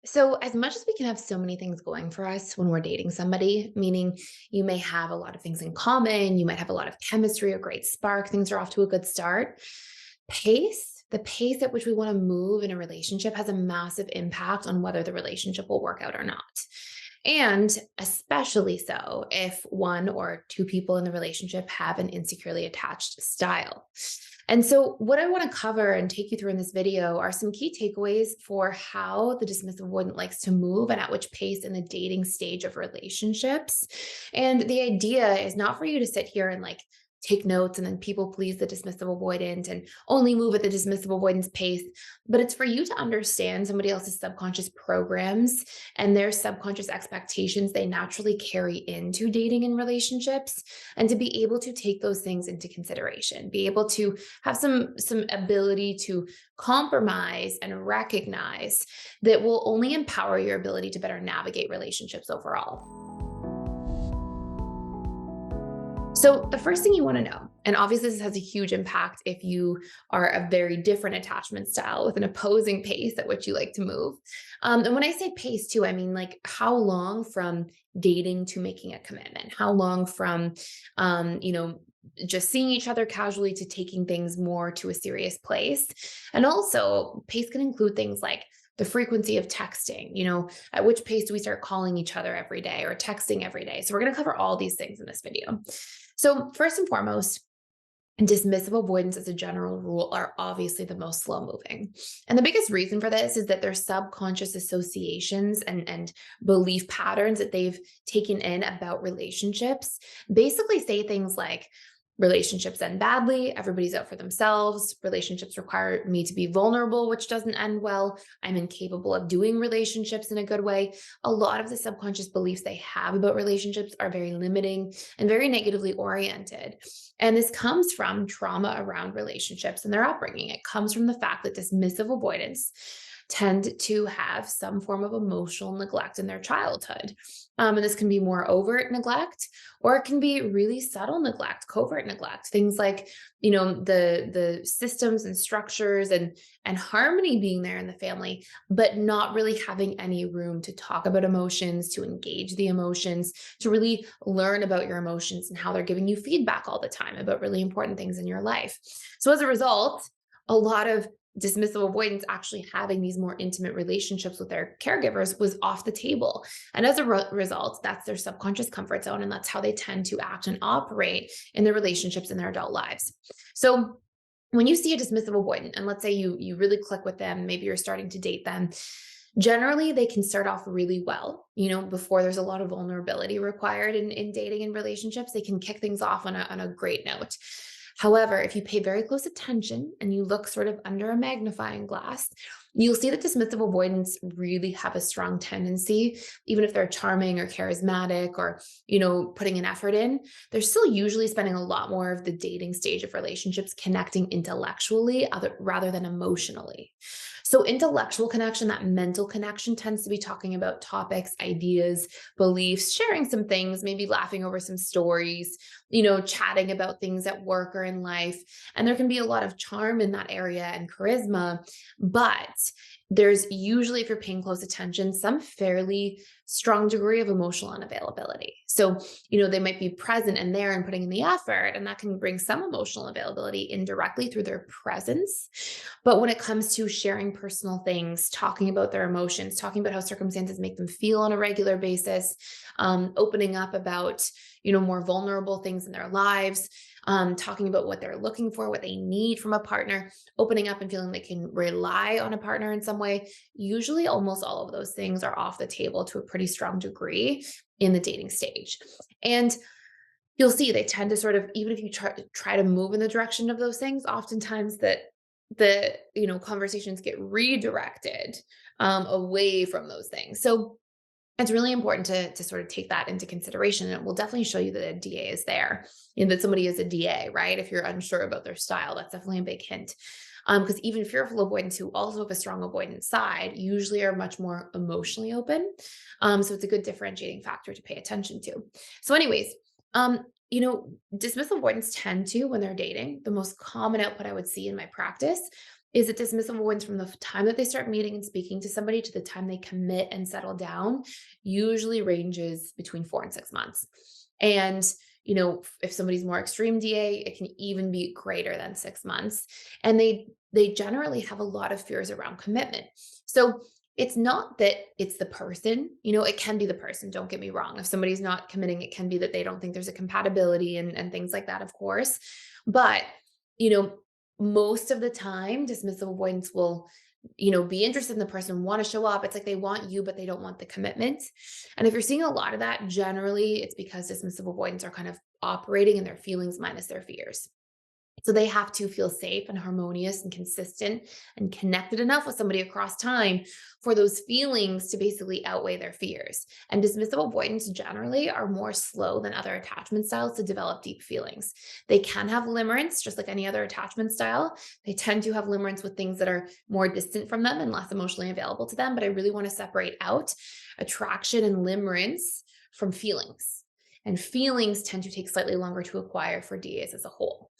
So, as much as we can have so many things going for us when we're dating somebody, meaning you may have a lot of things in common, you might have a lot of chemistry, a great spark, things are off to a good start. The pace at which we want to move in a relationship has a massive impact on whether the relationship will work out or not. And especially so if one or two people in the relationship have an insecurely attached style. And so, what I want to cover and take you through in this video are some key takeaways for how the dismissive avoidant likes to move and at which pace in the dating stage of relationships. And the idea is not for you to sit here and take notes and then people please the dismissive avoidant and only move at the dismissive avoidance pace, but it's for you to understand somebody else's subconscious programs and their subconscious expectations they naturally carry into dating and relationships, and to be able to take those things into consideration, be able to have some ability to compromise and recognize that will only empower your ability to better navigate relationships overall. So, the first thing you want to know, and obviously this has a huge impact if you are a very different attachment style with an opposing pace at which you like to move. And when I say pace too, I mean how long from dating to making a commitment, how long from, um, you know, just seeing each other casually to taking things more to a serious place. And also, pace can include things like the frequency of texting, at which pace do we start calling each other every day or texting every day? So, we're going to cover all these things in this video. So, first and foremost, dismissive avoidance as a general rule are obviously the most slow moving. And the biggest reason for this is that their subconscious associations and belief patterns that they've taken in about relationships basically say things like, relationships end badly, everybody's out for themselves, relationships require me to be vulnerable, which doesn't end well, I'm incapable of doing relationships in a good way. A lot of the subconscious beliefs they have about relationships are very limiting and very negatively oriented. And this comes from trauma around relationships and their upbringing. It comes from the fact that dismissive avoidants tend to have some form of emotional neglect in their childhood. And this can be more overt neglect, or it can be really subtle neglect, covert neglect. Things like, the systems and structures and harmony being there in the family, but not really having any room to talk about emotions, to engage the emotions, to really learn about your emotions and how they're giving you feedback all the time about really important things in your life. So as a result, a lot of dismissive avoidance actually having these more intimate relationships with their caregivers was off the table. And as a result, that's their subconscious comfort zone. And that's how they tend to act and operate in their relationships in their adult lives. So when you see a dismissive avoidant, and let's say you really click with them, maybe you're starting to date them, generally they can start off really well, before there's a lot of vulnerability required in dating and relationships. They can kick things off on a great note. However, if you pay very close attention and you look sort of under a magnifying glass, you'll see that dismissive avoidants really have a strong tendency, even if they're charming or charismatic or, putting an effort in, they're still usually spending a lot more of the dating stage of relationships connecting intellectually rather than emotionally. So intellectual connection, that mental connection, tends to be talking about topics, ideas, beliefs, sharing some things, maybe laughing over some stories, chatting about things at work or in life. And there can be a lot of charm in that area and charisma, but there's usually, if you're paying close attention, some fairly strong degree of emotional unavailability. So, they might be present and there and putting in the effort, and that can bring some emotional availability indirectly through their presence. But when it comes to sharing personal things, talking about their emotions, talking about how circumstances make them feel on a regular basis, opening up about, more vulnerable things in their lives, talking about what they're looking for, what they need from a partner, opening up and feeling they can rely on a partner in some way. Usually, almost all of those things are off the table to a pretty strong degree in the dating stage. And you'll see they tend to sort of, even if you try to move in the direction of those things, oftentimes that conversations get redirected away from those things. So it's really important to sort of take that into consideration. And it will definitely show you that a DA is there, that somebody is a DA, right? If you're unsure about their style, that's definitely a big hint. Because even fearful avoidants who also have a strong avoidant side usually are much more emotionally open. So it's a good differentiating factor to pay attention to. So anyways, dismissive avoidants tend to, when they're dating, the most common output I would see in my practice is that dismissive avoidance from the time that they start meeting and speaking to somebody to the time they commit and settle down usually ranges between 4 and 6 months. And if somebody's more extreme DA, it can even be greater than 6 months. And they generally have a lot of fears around commitment. So it's not that it's the person, it can be the person. Don't get me wrong. If somebody's not committing, it can be that they don't think there's a compatibility and things like that, of course. But, you know, most of the time, dismissive avoidance will, be interested in the person, want to show up. It's like they want you, but they don't want the commitment. And if you're seeing a lot of that, generally it's because dismissive avoidants are kind of operating in their feelings minus their fears. So they have to feel safe and harmonious and consistent and connected enough with somebody across time for those feelings to basically outweigh their fears. And dismissive avoidants generally are more slow than other attachment styles to develop deep feelings. They can have limerence, just like any other attachment style. They tend to have limerence with things that are more distant from them and less emotionally available to them. But I really want to separate out attraction and limerence from feelings. And feelings tend to take slightly longer to acquire for DAs as a whole.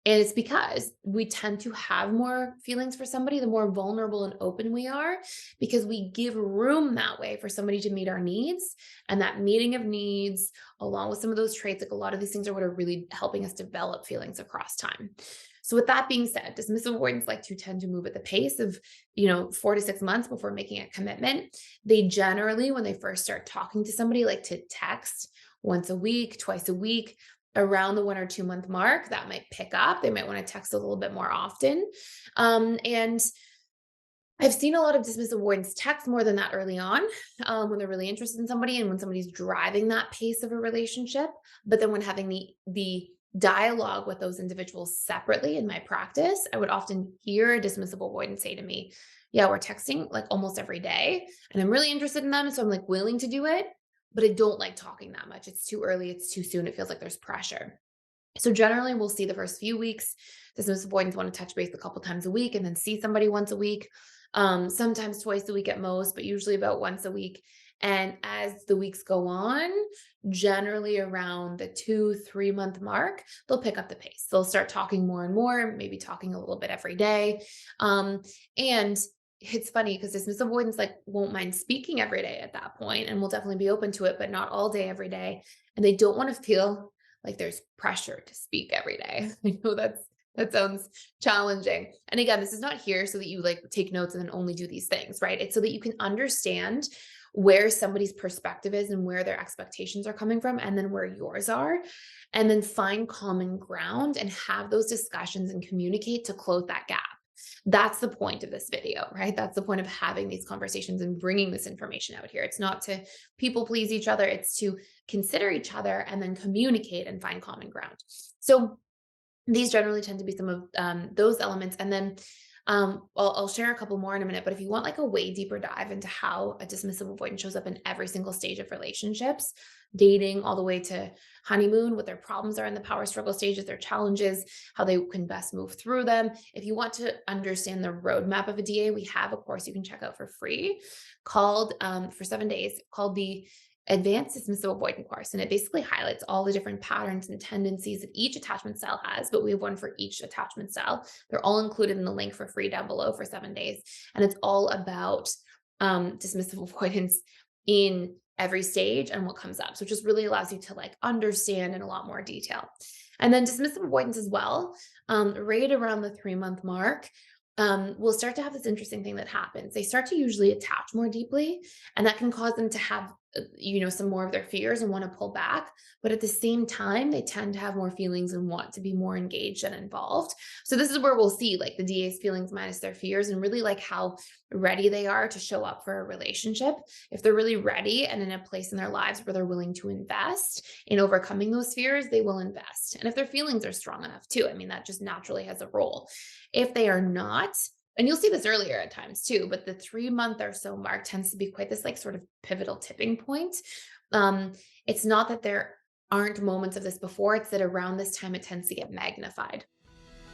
And it's because we tend to have more feelings for somebody, the more vulnerable and open we are, because we give room that way for somebody to meet our needs. And that meeting of needs, along with some of those traits, like a lot of these things are what are really helping us develop feelings across time. So with that being said, dismissive avoidants like to tend to move at the pace of, 4 to 6 months before making a commitment. They generally, when they first start talking to somebody, like to text once a week, twice a week. Around the 1 or 2 month mark, that might pick up. They might want to text a little bit more often. And I've seen a lot of dismissive avoidants text more than that early on, when they're really interested in somebody and when somebody's driving that pace of a relationship. But then when having the dialogue with those individuals separately in my practice, I would often hear a dismissive avoidant say to me, yeah, we're texting like almost every day and I'm really interested in them. So I'm like willing to do it, but I don't like talking that much. It's too early. It's too soon. It feels like there's pressure. So generally we'll see the first few weeks, dismissive avoidants want to touch base a couple times a week and then see somebody once a week, sometimes twice a week at most, but usually about once a week. And as the weeks go on, generally around the 2-3 month mark, they'll pick up the pace. They'll start talking more and more, maybe talking a little bit every day. And it's funny because dismissive avoidants like won't mind speaking every day at that point and will definitely be open to it, but not all day, every day. And they don't want to feel like there's pressure to speak every day. I know that sounds challenging. And again, this is not here so that you like take notes and then only do these things, right? It's so that you can understand where somebody's perspective is and where their expectations are coming from, and then where yours are, and then find common ground and have those discussions and communicate to close that gap. That's the point of this video, right? That's the point of having these conversations and bringing this information out here. It's not to people please each other. It's to consider each other and then communicate and find common ground. So these generally tend to be some of those elements. And then I'll share a couple more in a minute, but if you want like a way deeper dive into how a dismissive avoidant shows up in every single stage of relationships, dating all the way to honeymoon, what their problems are in the power struggle stages, their challenges, how they can best move through them. If you want to understand the roadmap of a DA, we have a course you can check out for free called for 7 days called the Advanced Dismissive Avoidant course. And it basically highlights all the different patterns and tendencies that each attachment style has, but we have one for each attachment style. They're all included in the link for free down below for 7 days. And it's all about dismissive avoidance in every stage and what comes up. So it just really allows you to like understand in a lot more detail. And then dismissive avoidance as well, right around the 3-month mark, will start to have this interesting thing that happens. They start to usually attach more deeply, and that can cause them to have, some more of their fears and want to pull back. But at the same time, they tend to have more feelings and want to be more engaged and involved. So this is where we'll see like the DA's feelings minus their fears and really like how ready they are to show up for a relationship. If they're really ready and in a place in their lives where they're willing to invest in overcoming those fears, they will invest. And if their feelings are strong enough too, I mean, that just naturally has a role. If they are not, and you'll see this earlier at times too, but the 3-month or so mark tends to be quite this like sort of pivotal tipping point. It's not that there aren't moments of this before, it's that around this time it tends to get magnified.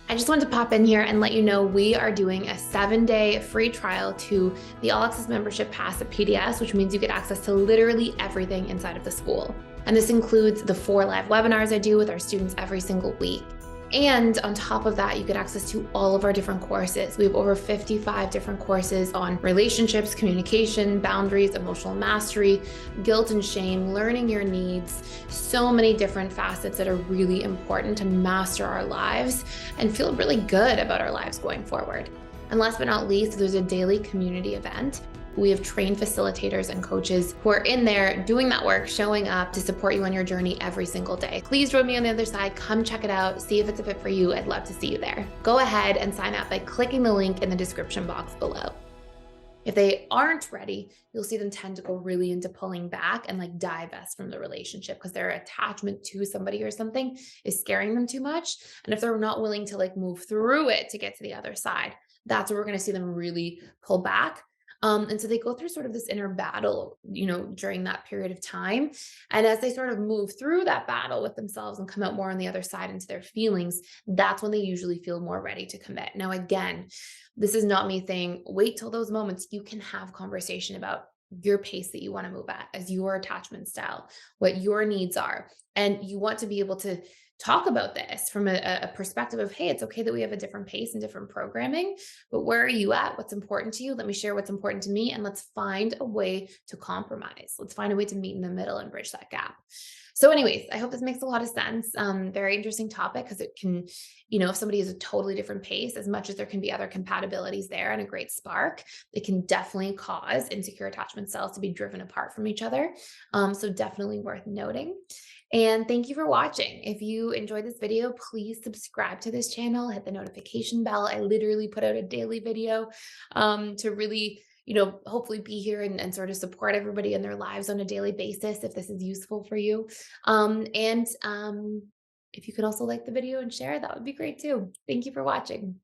I just wanted to pop in here and let you know we are doing a 7-day free trial to the All Access Membership Pass at PDS, which means you get access to literally everything inside of the school. And this includes the 4 live webinars I do with our students every single week. And on top of that, you get access to all of our different courses. We have over 55 different courses on relationships, communication, boundaries, emotional mastery, guilt and shame, learning your needs, so many different facets that are really important to master our lives and feel really good about our lives going forward. And last but not least, there's a daily community event. We have trained facilitators and coaches who are in there doing that work, showing up to support you on your journey every single day. Please join me on the other side. Come check it out. See if it's a fit for you. I'd love to see you there. Go ahead and sign up by clicking the link in the description box below. If they aren't ready, you'll see them tend to go really into pulling back and like divest from the relationship because their attachment to somebody or something is scaring them too much. And if they're not willing to like move through it to get to the other side, that's where we're going to see them really pull back. And so they go through sort of this inner battle, during that period of time. And as they sort of move through that battle with themselves and come out more on the other side into their feelings, that's when they usually feel more ready to commit. Now, again, this is not me saying wait till those moments. You can have conversation about your pace that you want to move at as your attachment style, what your needs are. And you want to be able to talk about this from a perspective of, hey, it's okay that we have a different pace and different programming, but where are you at? What's important to you? Let me share what's important to me. And let's find a way to compromise. Let's find a way to meet in the middle and bridge that gap. So anyways, I hope this makes a lot of sense. Very interesting topic because it can, if somebody is a totally different pace, as much as there can be other compatibilities there and a great spark, it can definitely cause insecure attachment styles to be driven apart from each other. So definitely worth noting. And thank you for watching. If you enjoyed this video, please subscribe to this channel, hit the notification bell. I literally put out a daily video to really, hopefully be here and sort of support everybody in their lives on a daily basis if this is useful for you. And if you could also like the video and share, that would be great too. Thank you for watching.